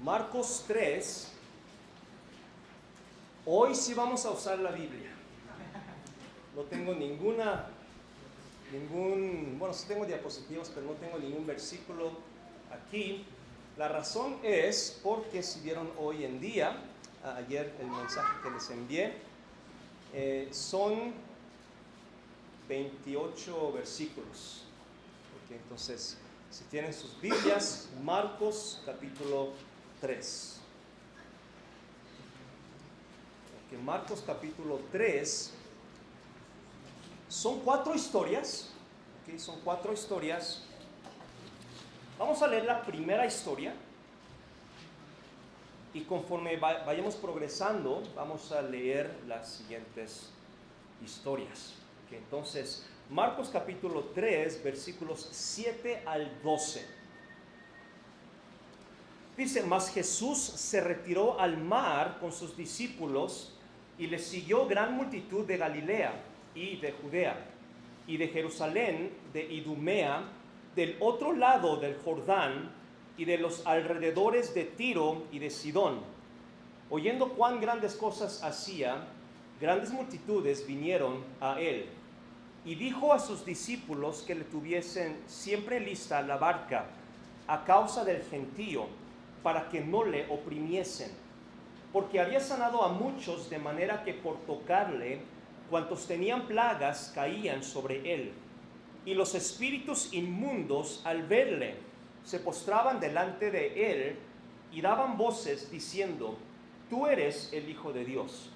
Marcos 3. Hoy sí vamos a usar la Biblia. No tengo bueno, sí tengo diapositivas, pero no tengo ningún versículo aquí. La razón es porque si vieron hoy en día, ayer el mensaje que les envié, son 28 versículos. Okay, entonces, si tienen sus Biblias, Marcos capítulo 3. Okay, Marcos capítulo 3 son 4 historias. Okay, son 4 historias. Vamos a leer la primera historia. Y conforme vayamos progresando, vamos a leer las siguientes historias. Okay, entonces, Marcos capítulo 3, versículos 7 al 12. Dice: mas Jesús se retiró al mar con sus discípulos y le siguió gran multitud de Galilea y de Judea y de Jerusalén, de Idumea, del otro lado del Jordán y de los alrededores de Tiro y de Sidón. Oyendo cuán grandes cosas hacía, grandes multitudes vinieron a él. Y dijo a sus discípulos que le tuviesen siempre lista la barca a causa del gentío, para que no le oprimiesen, porque había sanado a muchos, de manera que por tocarle, cuantos tenían plagas caían sobre él. Y los espíritus inmundos, al verle, se postraban delante de él y daban voces diciendo: tú eres el Hijo de Dios.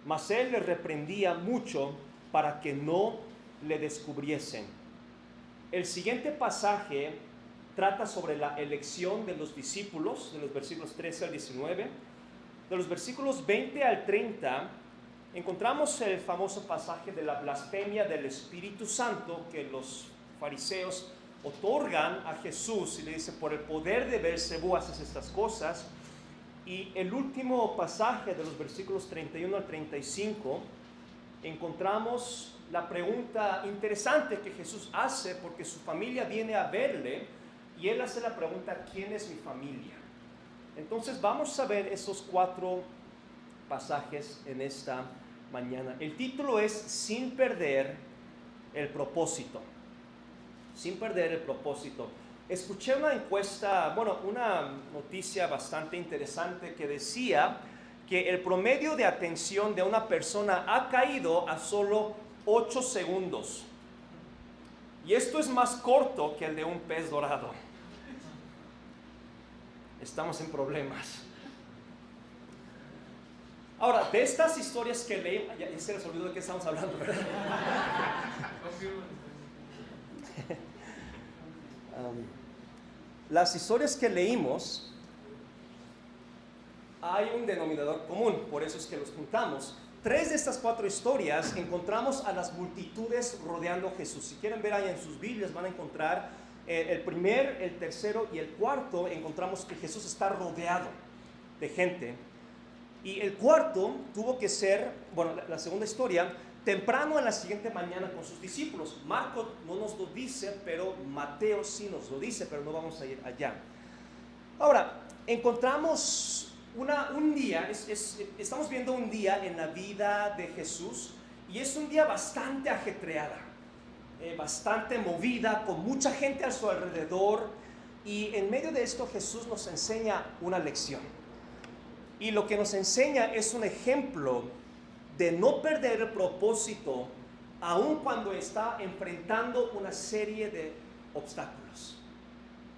Mas él les reprendía mucho para que no le descubriesen. El siguiente pasaje trata sobre la elección de los discípulos, de los versículos 13 al 19. De los versículos 20 al 30 encontramos el famoso pasaje de la blasfemia del Espíritu Santo que los fariseos otorgan a Jesús y le dicen: por el poder de Beelzebú haces estas cosas. Y el último pasaje, de los versículos 31 al 35, encontramos la pregunta interesante que Jesús hace, porque su familia viene a verle y él hace la pregunta: ¿quién es mi familia? Entonces vamos a ver esos 4 pasajes en esta mañana. El título es Sin perder el propósito. Sin perder el propósito. Escuché una encuesta, una noticia bastante interesante que decía que el promedio de atención de una persona ha caído a solo 8 segundos. Y esto es más corto que el de un pez dorado. Estamos en problemas. Ahora, de estas historias que leí, ya se les olvidó de qué estamos hablando, ¿verdad? Las historias que leímos, hay un denominador común, por eso es que los juntamos. 3 de estas 4 historias encontramos a las multitudes rodeando a Jesús. Si quieren ver ahí en sus Biblias, van a encontrar el primer, el tercero y el cuarto. Encontramos que Jesús está rodeado de gente. Y el cuarto tuvo que ser, la segunda historia, temprano en la siguiente mañana con sus discípulos. Marcos no nos lo dice, pero Mateo sí nos lo dice, pero no vamos a ir allá. Ahora, encontramos un día, estamos viendo un día en la vida de Jesús, y es un día bastante ajetreada, bastante movida, con mucha gente a su alrededor, y en medio de esto Jesús nos enseña una lección. Y lo que nos enseña es un ejemplo de no perder el propósito, aun cuando está enfrentando una serie de obstáculos.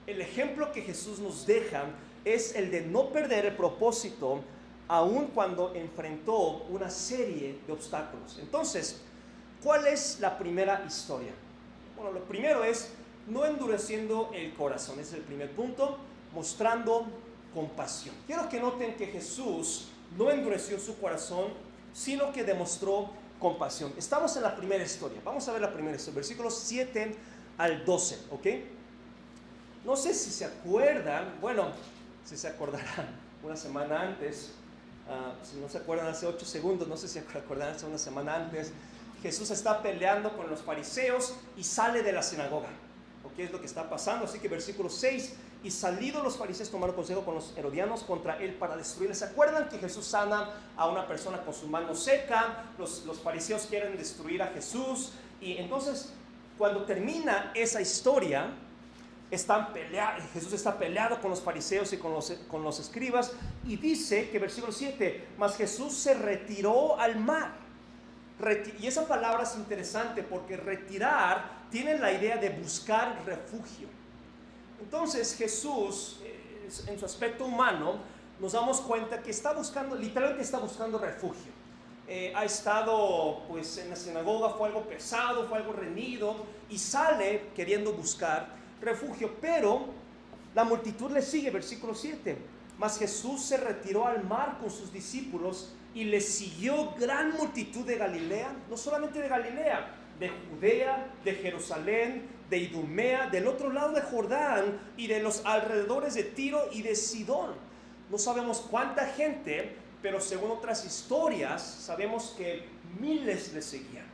El ejemplo que Jesús nos deja es el de no perder el propósito, aun cuando enfrentó una serie de obstáculos. Entonces, ¿cuál es la primera historia? Lo primero es no endureciendo el corazón. Ese es el primer punto, mostrando compasión. Quiero que noten que Jesús no endureció su corazón, sino que demostró compasión. Estamos en la primera historia. Vamos a ver la primera historia, versículos 7 al 12, ¿ok? No sé si se acuerdan, si se acordarán una semana antes, si no se acuerdan hace 8 segundos, no sé si se acordarán hace una semana antes, Jesús está peleando con los fariseos y sale de la sinagoga. ¿Ok? Es lo que está pasando. Así que versículo 6, y salidos los fariseos tomaron consejo con los herodianos contra él para destruirle. ¿Se acuerdan que Jesús sana a una persona con su mano seca? Los fariseos quieren destruir a Jesús. Y entonces, cuando termina esa historia, Jesús está peleado con los fariseos y con los escribas, y dice que versículo 7, mas Jesús se retiró al mar. Y esa palabra es interesante porque retirar tiene la idea de buscar refugio. Entonces Jesús, en su aspecto humano, nos damos cuenta que está buscando, literalmente está buscando refugio. Ha estado pues en la sinagoga, fue algo pesado, fue algo reñido, y sale queriendo buscar refugio, pero la multitud le sigue, versículo 7. Mas Jesús se retiró al mar con sus discípulos y le siguió gran multitud de Galilea, no solamente de Galilea, de Judea, de Jerusalén, de Idumea, del otro lado de Jordán y de los alrededores de Tiro y de Sidón. No sabemos cuánta gente, pero según otras historias, sabemos que miles le seguían.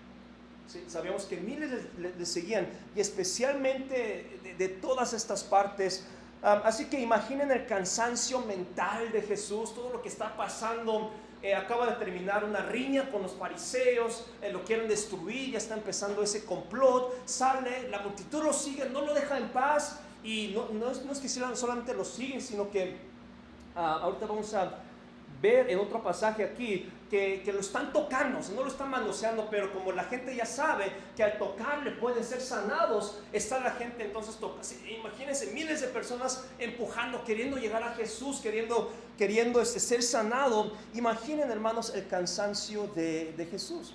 ¿Sí? Sabemos que miles le seguían, y especialmente de todas estas partes. Así que imaginen el cansancio mental de Jesús, todo lo que está pasando. Acaba de terminar una riña con los fariseos, lo quieren destruir, ya está empezando ese complot. Sale, la multitud lo sigue, no lo deja en paz, y no es que solamente lo siguen, sino que ahorita vamos a ver en otro pasaje aquí que lo están tocando, o sea, no lo están manoseando, pero como la gente ya sabe que al tocarle pueden ser sanados, está la gente entonces toca. Imagínense miles de personas empujando, queriendo llegar a Jesús, queriendo ser sanado. Imaginen, hermanos, el cansancio de Jesús.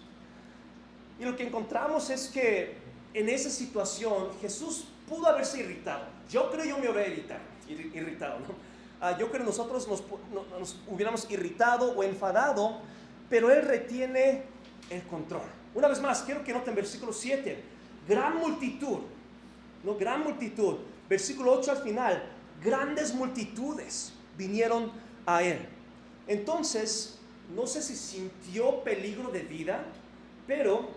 Y lo que encontramos es que en esa situación Jesús pudo haberse irritado. Yo me hubiera irritado, ¿no? Yo creo que nosotros nos hubiéramos irritado o enfadado, pero Él retiene el control. Una vez más, quiero que noten versículo 7, gran multitud, ¿no? Gran multitud. Versículo 8 al final, grandes multitudes vinieron a Él. Entonces, no sé si sintió peligro de vida, pero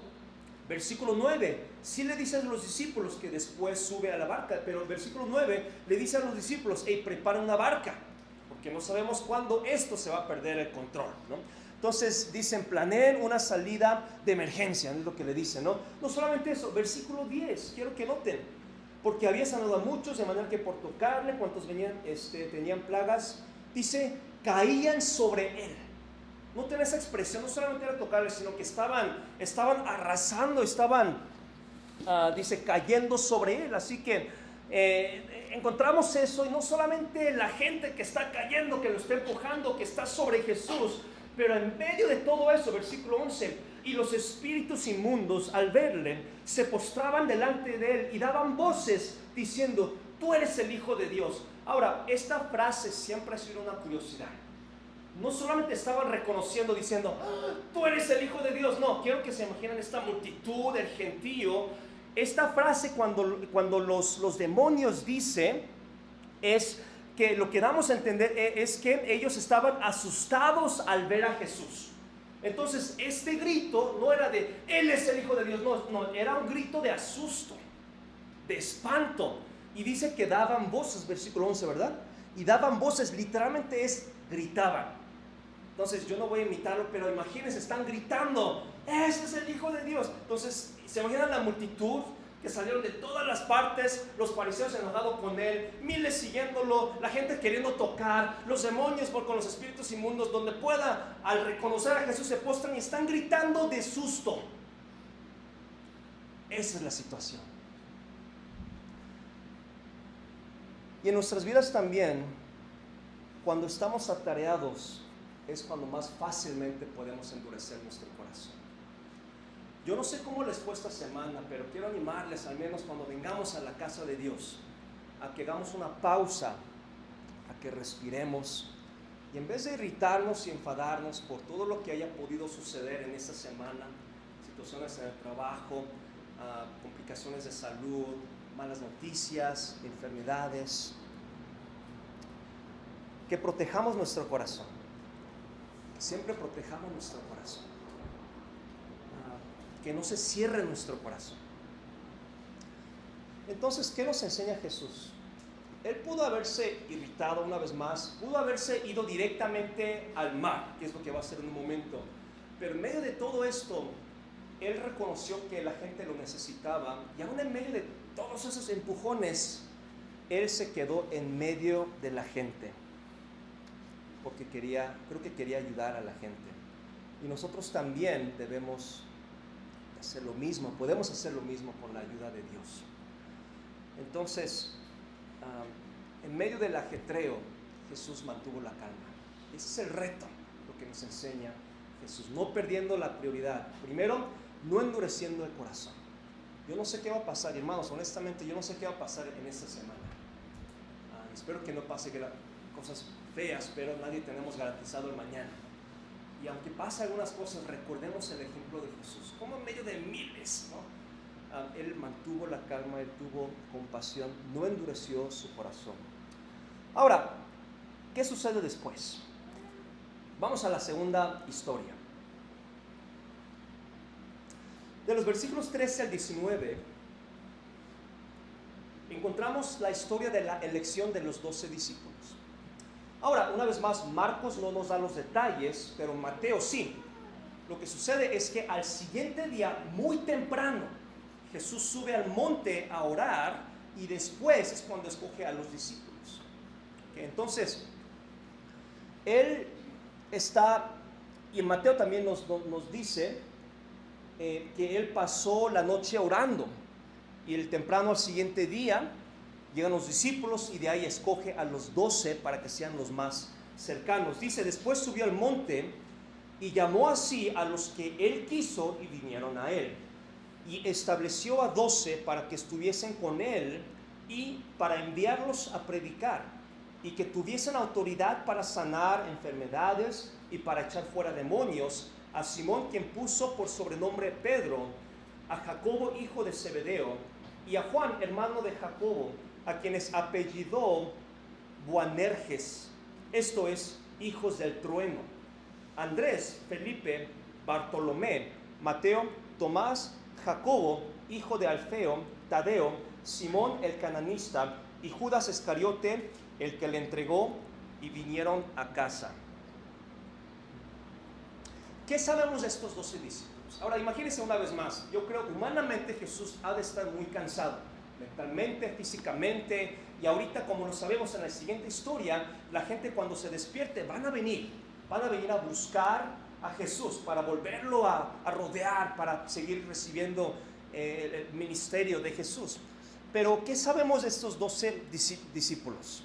versículo 9, sí le dice a los discípulos que después sube a la barca, pero el versículo 9 le dice a los discípulos, hey, prepara una barca, porque no sabemos cuándo esto se va a perder el control, ¿no? Entonces dicen, planeen una salida de emergencia, es lo que le dicen, ¿no? No solamente eso, versículo 10, quiero que noten, porque había sanado a muchos, de manera que por tocarle, cuantos tenían plagas, dice, caían sobre él. Noten esa expresión, no solamente era tocarle, sino que estaban arrasando, dice, cayendo sobre él. Así que encontramos eso, y no solamente la gente que está cayendo, que lo está empujando, que está sobre Jesús, pero en medio de todo eso, versículo 11, y los espíritus inmundos al verle se postraban delante de él y daban voces diciendo, tú eres el Hijo de Dios. Ahora, esta frase siempre ha sido una curiosidad. No solamente estaban reconociendo, diciendo, tú eres el Hijo de Dios. No, quiero que se imaginen esta multitud, el gentío. Esta frase cuando los demonios dicen, es que lo que damos a entender es que ellos estaban asustados al ver a Jesús. Entonces este grito no era de, Él es el Hijo de Dios, no, era un grito de asusto, de espanto. Y dice que daban voces, versículo 11, ¿verdad? Y daban voces, literalmente gritaban. Entonces yo no voy a imitarlo, pero imagínense, están gritando, ese es el Hijo de Dios. Entonces se imaginan la multitud que salieron de todas las partes, los fariseos enojados con él, miles siguiéndolo, la gente queriendo tocar, los demonios con los espíritus inmundos, donde pueda, al reconocer a Jesús se postran y están gritando de susto. Esa es la situación. Y en nuestras vidas también, cuando estamos atareados, es cuando más fácilmente podemos endurecer nuestro corazón. Yo no sé cómo les fue esta semana, pero quiero animarles, al menos cuando vengamos a la casa de Dios, a que hagamos una pausa, a que respiremos, y en vez de irritarnos y enfadarnos por todo lo que haya podido suceder en esta semana, situaciones en el trabajo, complicaciones de salud, malas noticias, enfermedades, que protejamos nuestro corazón, que siempre protejamos nuestro corazón, que no se cierre nuestro corazón. Entonces, ¿qué nos enseña Jesús? él pudo haberse irritado una vez más, pudo haberse ido directamente al mar, que es lo que va a hacer en un momento. Pero en medio de todo esto, él reconoció que la gente lo necesitaba, y aún en medio de todos esos empujones, él se quedó en medio de la gente, porque creo que quería ayudar a la gente. Y nosotros también debemos hacer lo mismo, podemos hacer lo mismo con la ayuda de Dios. Entonces, en medio del ajetreo, Jesús mantuvo la calma. Ese es el reto, lo que nos enseña Jesús, no perdiendo la prioridad. Primero, no endureciendo el corazón. Yo no sé qué va a pasar, hermanos, honestamente yo no sé qué va a pasar en esta semana. Espero que no pase cosas feas, pero nadie tenemos garantizado el mañana. Y aunque pase algunas cosas, recordemos el ejemplo de Jesús, como en medio de miles, ¿no? Él mantuvo la calma, él tuvo compasión, no endureció su corazón. Ahora, ¿qué sucede después? Vamos a la segunda historia. De los versículos 13 al 19, encontramos la historia de la elección de los 12 discípulos. Ahora, una vez más, Marcos no nos da los detalles, pero Mateo sí. Lo que sucede es que al siguiente día, muy temprano, Jesús sube al monte a orar y después es cuando escoge a los discípulos. Entonces, él está, y en Mateo también nos dice que él pasó la noche orando y el temprano al siguiente día llegan los discípulos y de ahí escoge a los 12 para que sean los más cercanos. Dice, después subió al monte y llamó así a los que él quiso y vinieron a él. Y estableció a 12 para que estuviesen con él y para enviarlos a predicar y que tuviesen autoridad para sanar enfermedades y para echar fuera demonios. A Simón, quien puso por sobrenombre Pedro, a Jacobo, hijo de Zebedeo, y a Juan, hermano de Jacobo, a quienes apellidó Boanerges, esto es, hijos del trueno, Andrés, Felipe, Bartolomé, Mateo, Tomás, Jacobo, hijo de Alfeo, Tadeo, Simón el cananista y Judas Iscariote, el que le entregó, y vinieron a casa. ¿Qué sabemos de estos 12 discípulos? Ahora imagínense una vez más, yo creo humanamente Jesús ha de estar muy cansado, mentalmente, físicamente, y ahorita, como lo sabemos en la siguiente historia, la gente cuando se despierte van a venir a buscar a Jesús para volverlo a rodear, para seguir recibiendo el ministerio de Jesús. Pero ¿qué sabemos de estos 12 discípulos?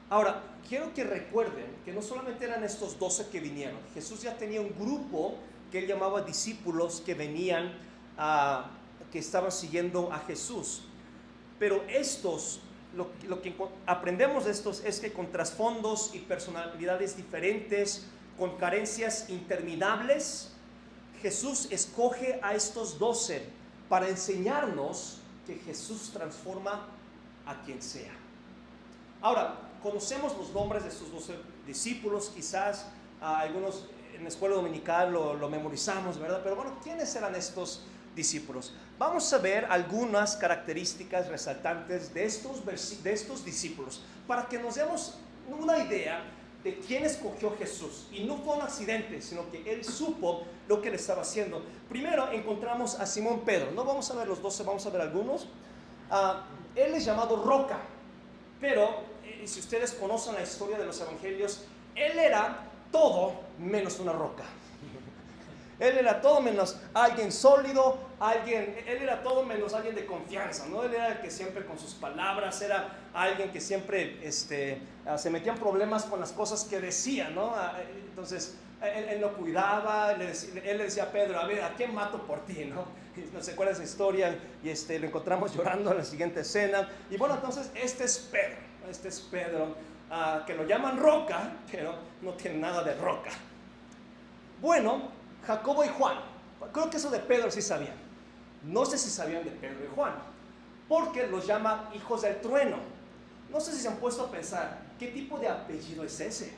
Ahora, quiero que recuerden que no solamente eran estos 12 que vinieron. Jesús ya tenía un grupo que él llamaba discípulos que venían, que estaban siguiendo a Jesús. Pero estos, lo que aprendemos de estos es que con trasfondos y personalidades diferentes, con carencias interminables, Jesús escoge a estos 12 para enseñarnos que Jesús transforma a quien sea. Ahora, conocemos los nombres de estos 12 discípulos, quizás algunos en la escuela dominical lo memorizamos, ¿verdad? Pero bueno, ¿quiénes eran estos discípulos? Vamos a ver algunas características resaltantes de estos discípulos para que nos demos una idea de quién escogió Jesús. Y no fue un accidente, sino que él supo lo que le estaba haciendo. Primero encontramos a Simón Pedro. No vamos a ver los 12, vamos a ver algunos. Él es llamado Roca, pero si ustedes conocen la historia de los evangelios, él era todo menos una roca. Él era todo menos alguien sólido, él era todo menos alguien de confianza, ¿no? Él era el que siempre con sus palabras, era alguien que siempre se metía en problemas con las cosas que decía, ¿no? Entonces, él lo cuidaba, él le decía a Pedro, a ver, ¿a quién mato por ti, no? No se acuerda esa historia, y lo encontramos llorando en la siguiente escena. Y bueno, entonces, este es Pedro, que lo llaman roca, pero no tiene nada de roca. Bueno, Jacobo y Juan, creo que eso de Pedro sí sabían. No sé si sabían de Pedro y Juan, porque los llama hijos del trueno. No sé si se han puesto a pensar, ¿qué tipo de apellido es ese?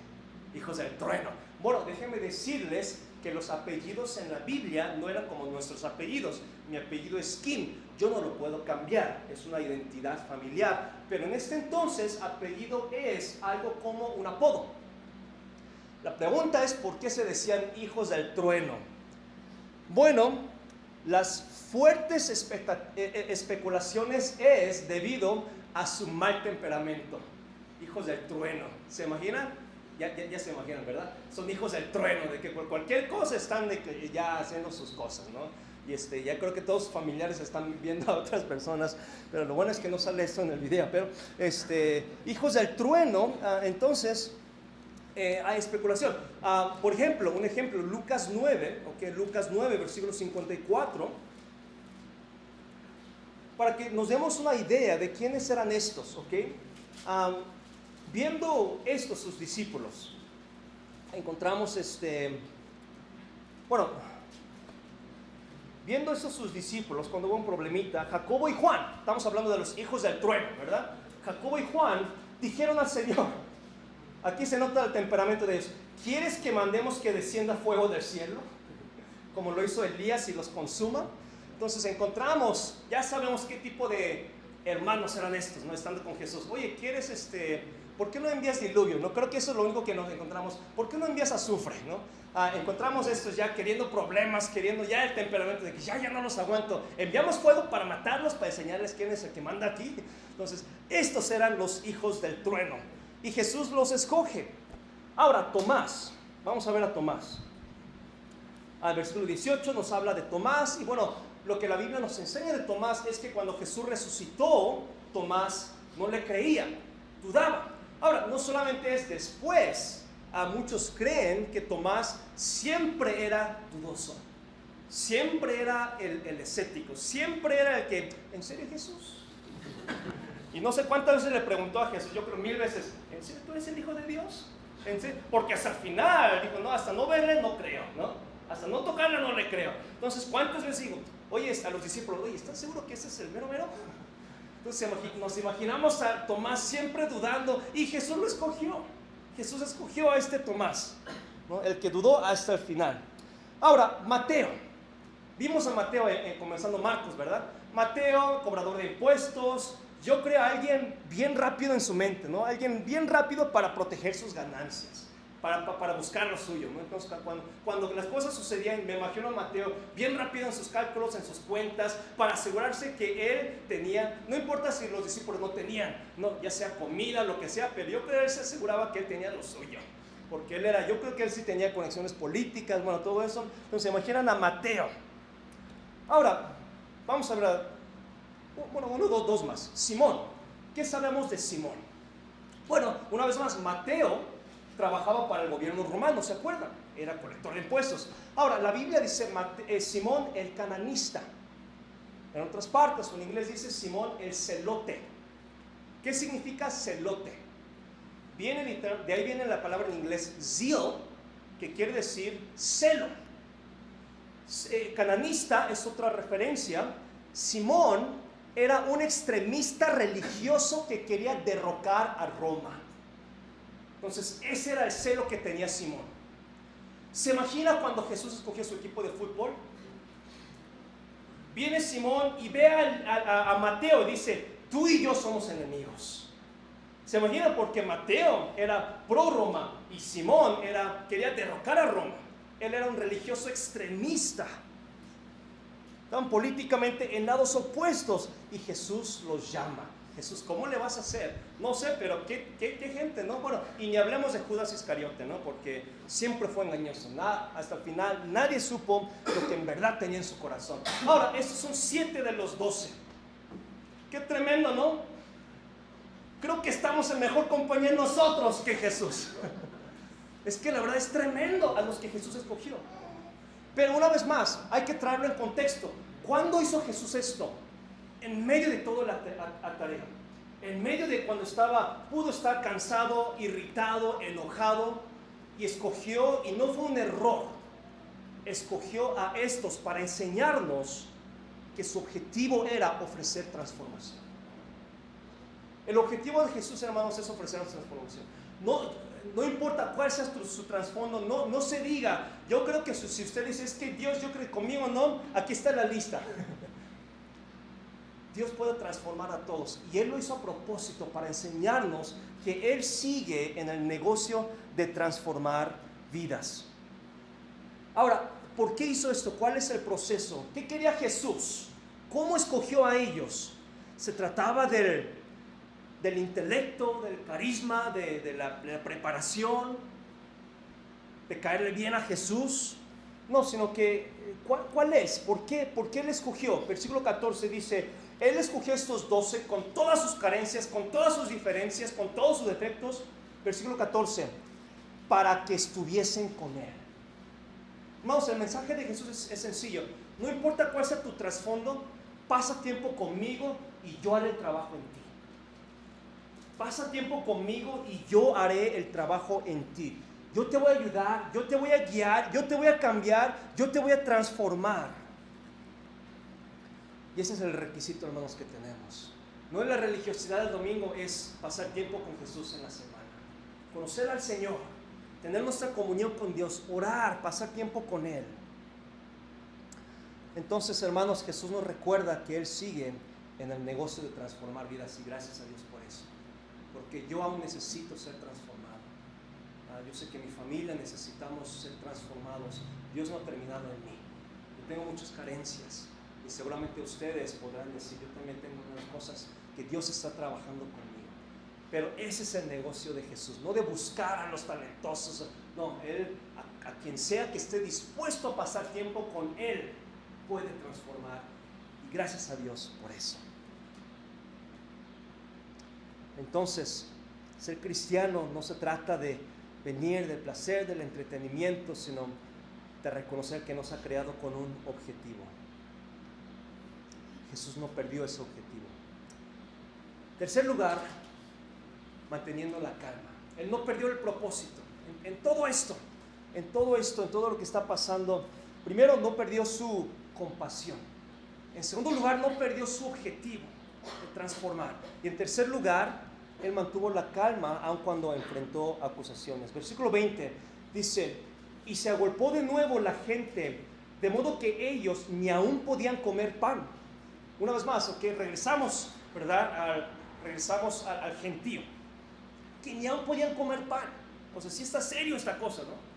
hijos del trueno. Bueno, déjenme decirles que los apellidos en la Biblia no eran como nuestros apellidos. Mi apellido es Kim, yo no lo puedo cambiar, es una identidad familiar, pero en este entonces apellido es algo como un apodo. La pregunta es, ¿por qué se decían hijos del trueno? Bueno, las fuertes especulaciones es debido a su mal temperamento. Hijos del trueno, ¿se imaginan? Ya se imaginan, ¿verdad? Son hijos del trueno, de que por cualquier cosa están ya haciendo sus cosas, ¿no? Y ya creo que todos sus familiares están viendo a otras personas, pero lo bueno es que no sale esto en el video. Pero hijos del trueno, entonces hay especulación. Por ejemplo, un ejemplo, Lucas 9, Lucas 9, versículo 54, para que nos demos una idea de quiénes eran estos, ¿ok? Viendo esto sus discípulos, encontramos viendo esto sus discípulos, cuando hubo un problemita, Jacobo y Juan, estamos hablando de los hijos del trueno, ¿verdad? Jacobo y Juan dijeron al Señor, aquí se nota el temperamento de ellos, ¿quieres que mandemos que descienda fuego del cielo? Como lo hizo Elías y los consuma. Entonces encontramos, ya sabemos qué tipo de hermanos eran estos, ¿no? Estando con Jesús. Oye, ¿quieres ¿por qué no envías diluvio? No creo que eso es lo único que nos encontramos. ¿Por qué no envías azufre? ¿No? Encontramos estos ya queriendo problemas, queriendo ya el temperamento de que ya no los aguanto. Enviamos fuego para matarlos, para enseñarles quién es el que manda aquí. Entonces, estos eran los hijos del trueno. Y Jesús los escoge. Ahora, Tomás. Vamos a ver a Tomás. Al versículo 18 nos habla de Tomás. Y bueno, lo que la Biblia nos enseña de Tomás es que cuando Jesús resucitó, Tomás no le creía, dudaba. Ahora, no solamente es después, muchos creen que Tomás siempre era dudoso, siempre era el escéptico, siempre era el que, ¿en serio Jesús? Y no sé cuántas veces le preguntó a Jesús, yo creo 1000 veces, ¿en serio tú eres el Hijo de Dios? ¿En serio? Porque hasta el final dijo, no, hasta no verle no creo, ¿no? Hasta no tocarle no le creo. Entonces, ¿cuántas veces digo, oye, a los discípulos, oye, ¿estás seguro que ese es el mero mero? Entonces nos imaginamos a Tomás siempre dudando y Jesús lo escogió. Jesús escogió a este Tomás, ¿no? El que dudó hasta el final. Ahora, Mateo. Vimos a Mateo comenzando Marcos, ¿verdad? Mateo, cobrador de impuestos. Yo creo a alguien bien rápido en su mente, ¿no? Alguien bien rápido para proteger sus ganancias, para buscar lo suyo, ¿no? Entonces, cuando las cosas sucedían, me imagino a Mateo bien rápido en sus cálculos, en sus cuentas, para asegurarse que él tenía, no importa si los discípulos no tenían, no, ya sea comida, lo que sea, pero yo creo que él se aseguraba que él tenía lo suyo, porque yo creo que él sí tenía conexiones políticas, bueno, todo eso. Entonces, imaginan a Mateo. Ahora, vamos a ver, dos más. Simón, ¿qué sabemos de Simón? Bueno, una vez más, Mateo trabajaba para el gobierno romano, ¿se acuerdan? Era colector de impuestos. Ahora, la Biblia dice Simón el cananista. En otras partes, en inglés dice Simón el celote. ¿Qué significa celote? De ahí viene la palabra en inglés zeal, que quiere decir celo. Cananista es otra referencia. Simón era un extremista religioso que quería derrocar a Roma. Entonces, ese era el celo que tenía Simón. ¿Se imagina cuando Jesús escogió su equipo de fútbol? Viene Simón y ve a Mateo y dice, tú y yo somos enemigos. ¿Se imagina? Porque Mateo era pro Roma y Simón quería derrocar a Roma. Él era un religioso extremista. Estaban políticamente en lados opuestos y Jesús los llama. Jesús, ¿cómo le vas a hacer? No sé, pero ¿qué gente, no? Bueno, y ni hablemos de Judas Iscariote, ¿no? Porque siempre fue engañoso. Hasta el final nadie supo lo que en verdad tenía en su corazón. Ahora, estos son 7 de los 12. Qué tremendo, ¿no? Creo que estamos en mejor compañía nosotros que Jesús. Es que la verdad es tremendo a los que Jesús escogió. Pero una vez más, hay que traerlo en contexto. ¿Cuándo hizo Jesús esto? En medio de toda la tarea, en medio de cuando pudo estar cansado, irritado, enojado, y escogió, y no fue un error, escogió a estos para enseñarnos que su objetivo era ofrecer transformación. El objetivo de Jesús, hermanos, es ofrecernos transformación. No importa cuál sea su trasfondo, no se diga. Yo creo que si usted dice, es que Dios, yo creo que conmigo no, aquí está la lista. Dios puede transformar a todos. Y Él lo hizo a propósito para enseñarnos que Él sigue en el negocio de transformar vidas. Ahora, ¿por qué hizo esto? ¿Cuál es el proceso? ¿Qué quería Jesús? ¿Cómo escogió a ellos? ¿Se trataba del intelecto, del carisma, de la preparación, de caerle bien a Jesús? No, sino que, ¿cuál es? ¿Por qué Él escogió? Versículo 14 dice, Él escogió a estos 12 con todas sus carencias, con todas sus diferencias, con todos sus defectos. Versículo 14, para que estuviesen con Él. Hermanos, el mensaje de Jesús es sencillo. No importa cuál sea tu trasfondo, pasa tiempo conmigo y yo haré el trabajo en ti. Pasa tiempo conmigo y yo haré el trabajo en ti. Yo te voy a ayudar, yo te voy a guiar, yo te voy a cambiar, yo te voy a transformar. Y ese es el requisito, hermanos, que tenemos. No es la religiosidad del domingo, es pasar tiempo con Jesús en la semana. Conocer al Señor, tener nuestra comunión con Dios, orar, pasar tiempo con Él. Entonces, hermanos, Jesús nos recuerda que Él sigue en el negocio de transformar vidas, y gracias a Dios por eso. Porque yo aún necesito ser transformado. Yo sé que mi familia necesitamos ser transformados. Dios no ha terminado en mí. Yo tengo muchas carencias y seguramente ustedes podrán decir, yo también tengo unas cosas que Dios está trabajando conmigo. Pero ese es el negocio de Jesús, no de buscar a los talentosos. No, Él, a quien sea que esté dispuesto a pasar tiempo con Él, puede transformar. Y gracias a Dios por eso. Entonces, ser cristiano no se trata de venir del placer, del entretenimiento, sino de reconocer que nos ha creado con un objetivo. Jesús no perdió ese objetivo. Tercer lugar, manteniendo la calma. Él no perdió el propósito. En todo esto, en todo lo que está pasando, primero no perdió su compasión. En segundo lugar, no perdió su objetivo de transformar. Y en tercer lugar, Él mantuvo la calma aun cuando enfrentó acusaciones. Versículo 20 dice, y se agolpó de nuevo la gente, de modo que ellos ni aún podían comer pan. Una vez más, regresamos, ¿verdad? Regresamos al gentío, que ni aún podían comer pan. O sea, sí está serio esta cosa, ¿no?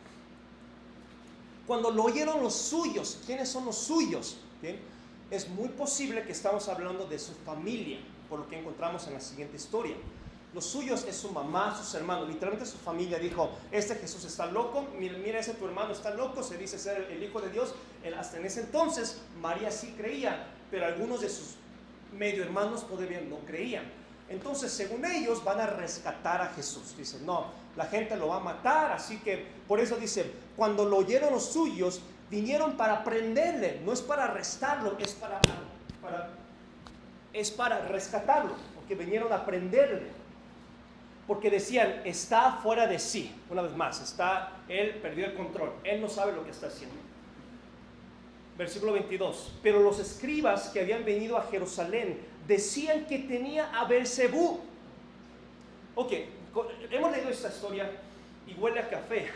Cuando lo oyeron los suyos, ¿quiénes son los suyos? ¿Bien? Es muy posible que estamos hablando de su familia, por lo que encontramos en la siguiente historia. Los suyos es su mamá, sus hermanos, literalmente su familia dijo, este Jesús está loco, mira ese tu hermano está loco, se dice ser el Hijo de Dios. Hasta en ese entonces María sí creía, pero algunos de sus medio hermanos todavía no creían. Entonces, según ellos, van a rescatar a Jesús. Dicen, no, la gente lo va a matar, así que por eso dicen, cuando lo oyeron los suyos, vinieron para prenderle, no es para arrestarlo, es para rescatarlo, porque vinieron a prenderle. Porque decían, está fuera de sí. Una vez más, él perdió el control, él no sabe lo que está haciendo. Versículo 22, pero los escribas que habían venido a Jerusalén decían que tenía a Beelzebú. Ok, hemos leído esta historia y huele a café.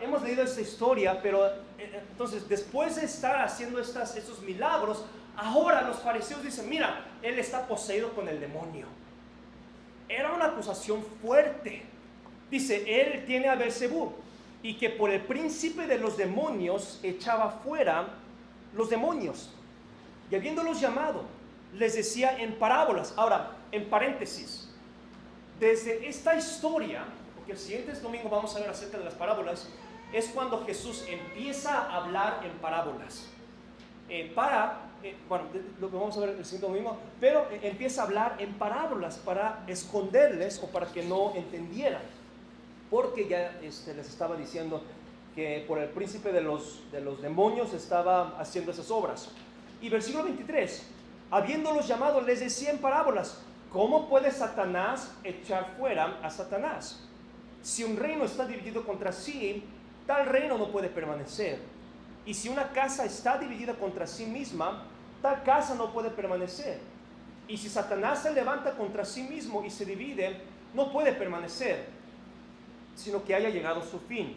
Hemos leído esta historia, pero entonces después de estar haciendo estos milagros, ahora los fariseos dicen, mira, él está poseído con el demonio. Era una acusación fuerte. Dice, él tiene a Beelzebú, y que por el príncipe de los demonios echaba fuera los demonios. Y habiéndolos llamado, les decía en parábolas. Ahora, en paréntesis, desde esta historia, porque el siguiente domingo vamos a ver acerca de las parábolas, es cuando Jesús empieza a hablar en parábolas. Bueno, lo vamos a ver el siguiente domingo, pero empieza a hablar en parábolas para esconderles o para que no entendieran. Porque ya les estaba diciendo que por el príncipe de los demonios estaba haciendo esas obras. Y versículo 23, habiéndolos llamado, les decía en parábolas, ¿cómo puede Satanás echar fuera a Satanás? Si un reino está dividido contra sí, tal reino no puede permanecer. Y si una casa está dividida contra sí misma, tal casa no puede permanecer. Y si Satanás se levanta contra sí mismo y se divide, no puede permanecer, sino que haya llegado su fin.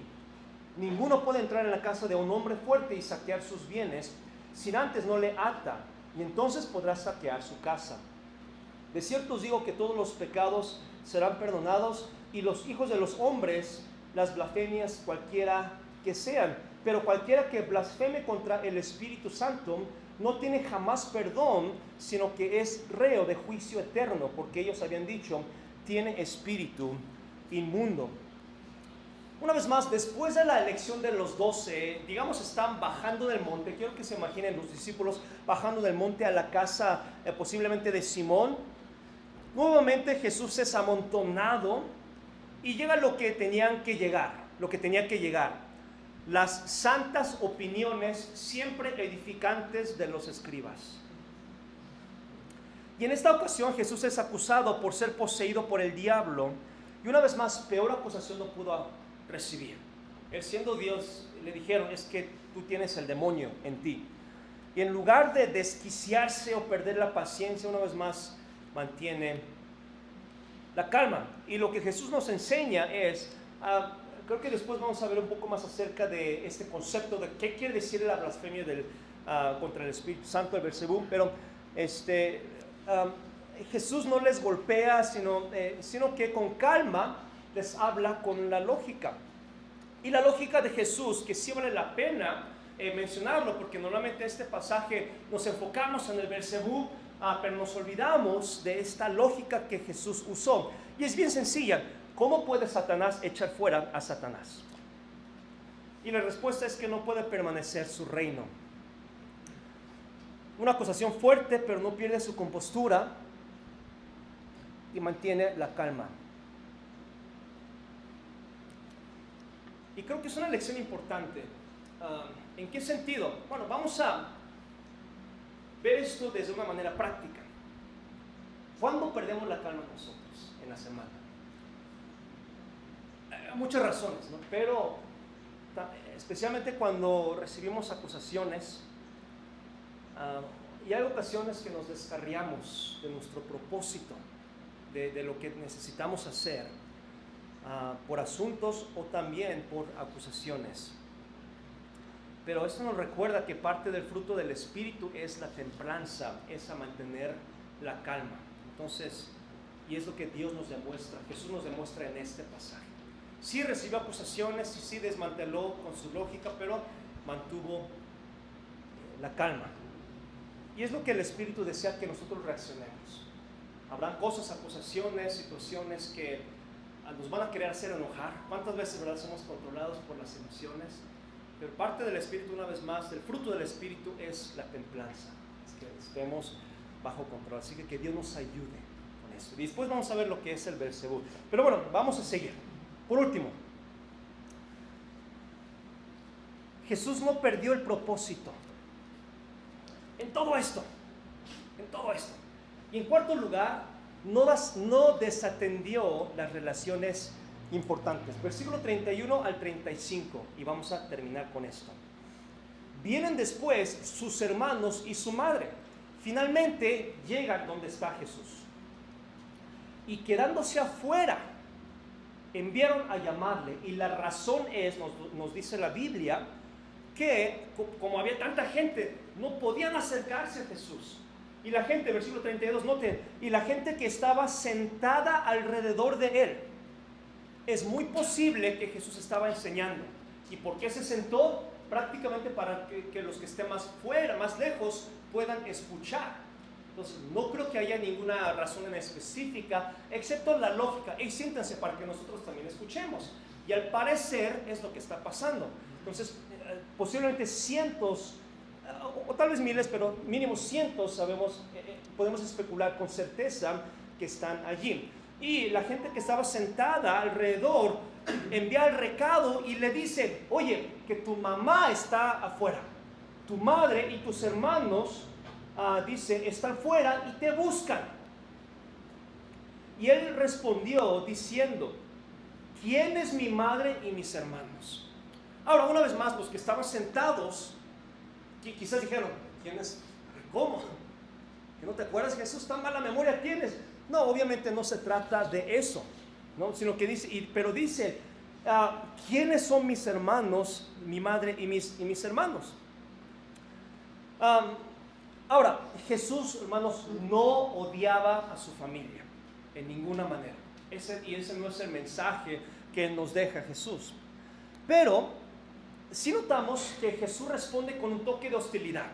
Ninguno puede entrar en la casa de un hombre fuerte y saquear sus bienes, sin antes no le ata, y entonces podrá saquear su casa. De cierto os digo que todos los pecados serán perdonados, y los hijos de los hombres las blasfemias cualquiera que sean. Pero cualquiera que blasfeme contra el Espíritu Santo no tiene jamás perdón, sino que es reo de juicio eterno, porque ellos habían dicho, tiene espíritu inmundo. Una vez más, después de la elección de los 12, digamos, están bajando del monte. Quiero que se imaginen los discípulos bajando del monte a la casa posiblemente de Simón. Nuevamente Jesús es amontonado y llega lo que tenían que llegar, lo que tenía que llegar. Las santas opiniones siempre edificantes de los escribas. Y en esta ocasión Jesús es acusado por ser poseído por el diablo. Y una vez más, peor acusación no pudo recibir. Él, siendo Dios, le dijeron, es que tú tienes el demonio en ti. Y en lugar de desquiciarse o perder la paciencia, una vez más mantiene la calma. Y lo que Jesús nos enseña es, creo que después vamos a ver un poco más acerca de este concepto de qué quiere decir la blasfemia contra el Espíritu Santo, el Beelzebú, pero Jesús no les golpea, sino que con calma les habla con la lógica. Y la lógica de Jesús, que sí vale la pena mencionarlo, porque normalmente en este pasaje nos enfocamos en el Beelzebú, pero nos olvidamos de esta lógica que Jesús usó. Y es bien sencilla. ¿Cómo puede Satanás echar fuera a Satanás? Y la respuesta es que no puede permanecer su reino. Una acusación fuerte, pero no pierde su compostura y mantiene la calma. Y creo que es una lección importante. ¿En qué sentido? Bueno, vamos a ver esto desde una manera práctica. ¿Cuándo perdemos la calma nosotros en la semana? Muchas razones, ¿no? Pero especialmente cuando recibimos acusaciones, y hay ocasiones que nos descarriamos de nuestro propósito, de lo que necesitamos hacer, por asuntos o también por acusaciones. Pero esto nos recuerda que parte del fruto del Espíritu es la templanza, es a mantener la calma. Entonces, y es lo que Dios nos demuestra, Jesús nos demuestra en este pasaje. Sí recibió acusaciones y sí desmanteló con su lógica, pero mantuvo la calma. Y es lo que el Espíritu desea que nosotros reaccionemos. Habrán cosas, acusaciones, situaciones que nos van a querer hacer enojar. ¿Cuántas veces, verdad, somos controlados por las emociones? Pero parte del Espíritu, una vez más, el fruto del Espíritu es la templanza. Es que estemos bajo control. Así que Dios nos ayude con eso. Y después vamos a ver lo que es el Beelzebú. Pero bueno, vamos a seguir. Por último, Jesús no perdió el propósito en todo esto. Y en cuarto lugar, no desatendió las relaciones importantes. Versículo 31 al 35, y vamos a terminar con esto. Vienen después sus hermanos y su madre. Finalmente llegan donde está Jesús. Y quedándose afuera, enviaron a llamarle, y la razón es, nos dice la Biblia, que como había tanta gente, no podían acercarse a Jesús. Y la gente, versículo 32, noten, y la gente que estaba sentada alrededor de él. Es muy posible que Jesús estaba enseñando. ¿Y por qué se sentó? Prácticamente para que los que estén más fuera, más lejos, puedan escuchar. Entonces, no creo que haya ninguna razón en específica, excepto la lógica. Y siéntense para que nosotros también escuchemos. Y al parecer es lo que está pasando. Entonces, posiblemente cientos, o tal vez miles, pero mínimo cientos, podemos especular con certeza que están allí. Y la gente que estaba sentada alrededor envía el recado y le dice, oye, que tu mamá está afuera, tu madre y tus hermanos, dice, están fuera y te buscan. Y él respondió diciendo, ¿quién es mi madre y mis hermanos? Ahora, una vez más, los que estaban sentados, quizás dijeron, ¿quién es? ¿Cómo? ¿Que no te acuerdas, Jesús? ¿Tan mala memoria tienes? No, obviamente no se trata de eso, ¿no? Sino que dice, pero dice, ¿quiénes son mis hermanos, mi madre y mis hermanos? Ahora, Jesús, hermanos, no odiaba a su familia en ninguna manera. Ese no es el mensaje que nos deja Jesús. Pero sí notamos que Jesús responde con un toque de hostilidad,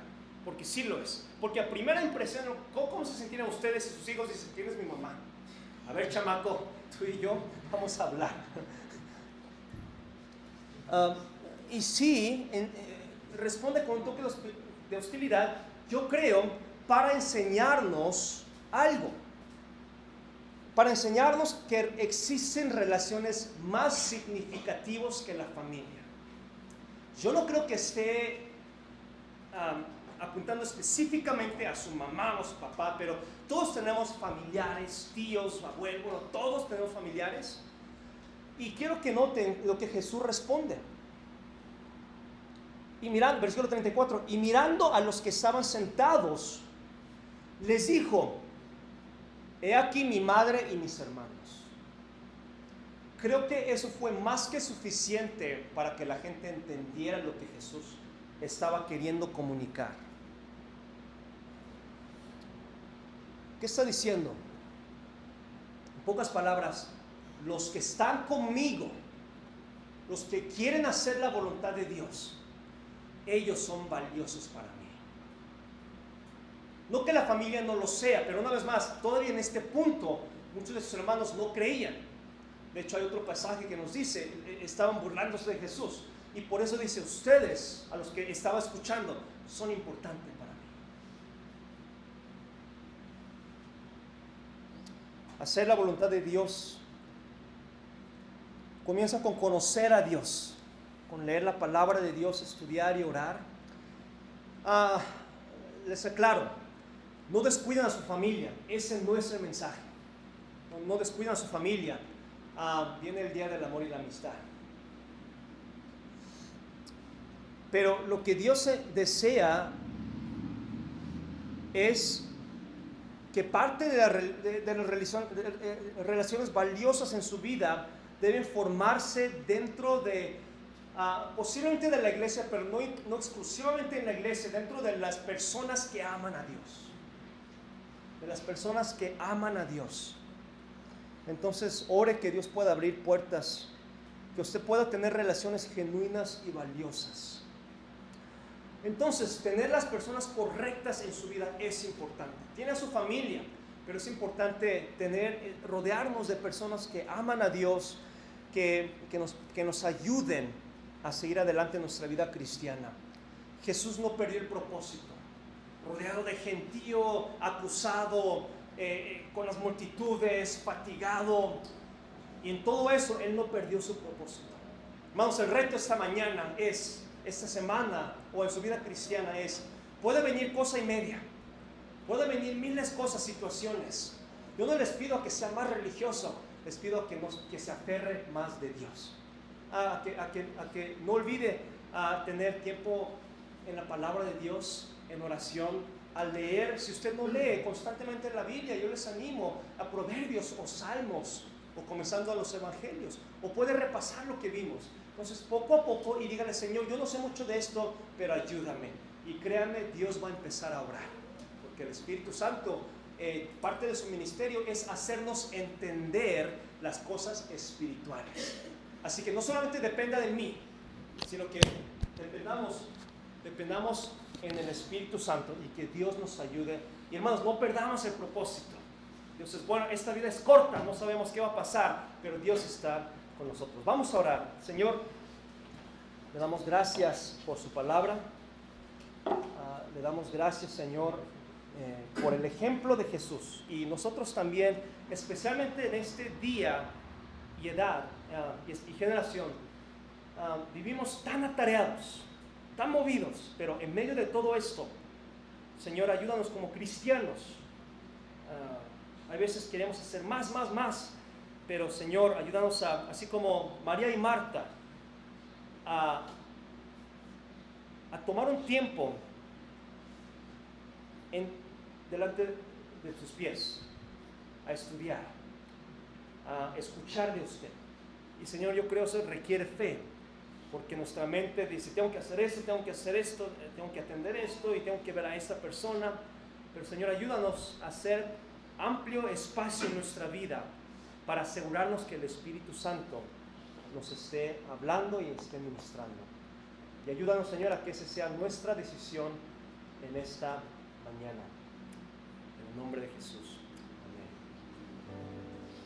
porque sí lo es. Porque a primera impresión, ¿cómo se sentían ustedes y sus hijos? Dicen, ¿quién es mi mamá? A ver, chamaco, tú y yo vamos a hablar. Y sí, responde con un toque de hostilidad, yo creo, para enseñarnos algo. Para enseñarnos que existen relaciones más significativas que la familia. Yo no creo que esté apuntando específicamente a su mamá o su papá, pero todos tenemos familiares, tíos, abuelos, bueno, todos tenemos familiares. Y quiero que noten lo que Jesús responde. Y mirando, versículo 34, y mirando a los que estaban sentados, les dijo, he aquí mi madre y mis hermanos. Creo que eso fue más que suficiente para que la gente entendiera lo que Jesús estaba queriendo comunicar. ¿Qué está diciendo? En pocas palabras, los que están conmigo, los que quieren hacer la voluntad de Dios, ellos son valiosos para mí. No que la familia no lo sea, pero una vez más, todavía en este punto, muchos de sus hermanos no creían. De hecho, hay otro pasaje que nos dice, estaban burlándose de Jesús. Y por eso dice, ustedes, a los que estaba escuchando, son importantes para mí. Hacer la voluntad de Dios comienza con conocer a Dios, con leer la palabra de Dios, estudiar y orar. Les aclaro, no descuidan a su familia, ese no es el mensaje. No descuidan a su familia. Viene el día del amor y la amistad. Pero lo que Dios desea es que parte de las relaciones valiosas en su vida deben formarse dentro de, posiblemente de la iglesia, pero no exclusivamente en la iglesia, dentro de las personas que aman a Dios. De las personas que aman a Dios. Entonces, ore que Dios pueda abrir puertas, que usted pueda tener relaciones genuinas y valiosas. Entonces, tener las personas correctas en su vida es importante. Tiene a su familia, pero es importante rodearnos de personas que aman a Dios, que nos ayuden a seguir adelante en nuestra vida cristiana. Jesús no perdió el propósito. Rodeado de gentío, acusado, con las multitudes, fatigado, y en todo eso Él no perdió su propósito. Hermanos, el reto esta semana o en su vida cristiana puede venir cosa y media, puede venir miles de cosas, situaciones. Yo no les pido a que sea más religioso, les pido que se aferre más de Dios, a que no olvide tener tiempo en la palabra de Dios, en oración, a leer. Si usted no lee constantemente la Biblia, yo les animo a Proverbios o Salmos, o comenzando a los Evangelios, o puede repasar lo que vimos. Entonces, poco a poco, y dígale, Señor, yo no sé mucho de esto, pero ayúdame. Y créanme, Dios va a empezar a obrar, porque el Espíritu Santo, parte de su ministerio es hacernos entender las cosas espirituales. Así que no solamente dependa de mí, sino que dependamos en el Espíritu Santo y que Dios nos ayude. Y hermanos, no perdamos el propósito. Dios es bueno, esta vida es corta, no sabemos qué va a pasar, pero Dios está con nosotros. Vamos a orar. Señor, le damos gracias por su palabra. Le damos gracias, Señor, por el ejemplo de Jesús. Y nosotros también, especialmente en este día y edad y generación, vivimos tan atareados, tan movidos, pero en medio de todo esto, Señor, ayúdanos como cristianos. A veces queremos hacer más, pero Señor, ayúdanos así como María y Marta, a tomar un tiempo en delante de tus pies, a estudiar, a escuchar de usted. Y Señor, yo creo que eso requiere fe, porque nuestra mente dice, tengo que hacer esto, tengo que hacer esto, tengo que atender esto y tengo que ver a esta persona. Pero Señor, ayúdanos a hacer amplio espacio en nuestra vida para asegurarnos que el Espíritu Santo nos esté hablando y esté ministrando. Y ayúdanos, Señor, a que esa sea nuestra decisión en esta mañana. En el nombre de Jesús.